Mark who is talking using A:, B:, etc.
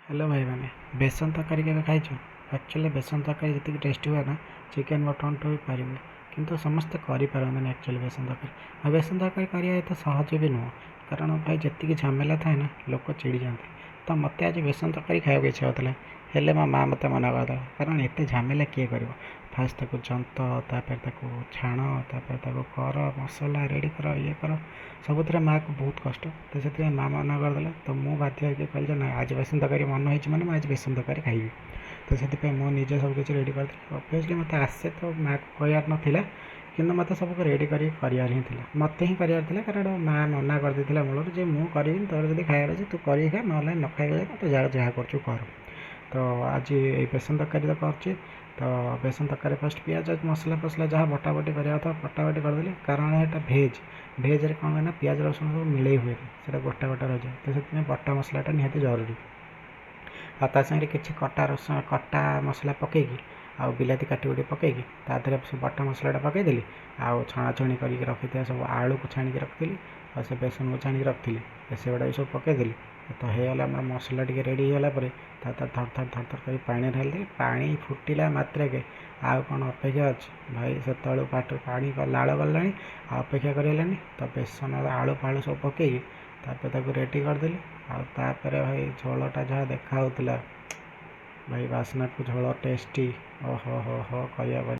A: Hello भाई मैंने बेसन तरकारी केବେ खाइଛ? एक्चुअली बेसन तरकारी जी टेस्ट हुए ना चिकेन मटन टू भी पारे किंतु समस्ते करें एक्चुअली बेसन तरकारी आ बेसन तरकारी करिया एत सहज भी नुह कारण भाई जी झमेला थाए ना लोक चिड़ी जाते। तो मत आज बेसन तरकारी खाया इच्छा होता हेले मो माँ मत मना करदा कारण एत झमेला किए कर फास्ट ताको जंत तापर ताको छाण तापर ताको कर मसला रेडी कर ये कर सबुथ माँ को बहुत कष्ट। तो से माँ मना करदे तो मुझे बाध्य होकर कहली ना आज बेसन तरकारी मन होती मैंने आज बेसन तरकारी खाइबी। तो से मुझे सबकि रेडी कर ऑब्वियसली मत आसे तो माँ को कहर नाला कि मत सब रेडी कर मत ही करार कारण माँ मना करदे मूल जे मुझे तोर जब खाइबार अच्छे तू कर खा ना न खाइबा तो जहाँ कर। तो आज ये बेसन तरकारी तो कर तो बेसन तरकारी फर्स्ट पियाज मसला फसला जहाँ बटा बटी करा बटा बटी करदेली कारण यहाँ भेज भेज रे कौन ना पियाज रसुण सब मिले हुए से गोटा गोटा रही जाए। तो से बटा मसलाटा निहाती जरूरी आ सागे किसी कटा रसुण कटा मसला पकईकि आ बिलाती काटी पकईकि तादेह से बटा मसलाटा पकईदेली आउ छणाछणी कर रखी सब आलू को छाणी रखी और से बेसन को छाणी रखी से गुड़ा सब पकईदेली। तो होगा आम मसला टी रेडी होगा थर थर थर थर कर पानी ढाली पानी फुटिला मात्रके आउ कौन अपेक्षा अच्छे भाई से पाट पानी लाल गला अपेक्षा करानी। तो बेसन आलू फालू सब पकईकि रेडी करदेली आपर भाई झोलटा जहाँ देखा भाई बास्ना को झोल टेस्टी ओहो हो कह।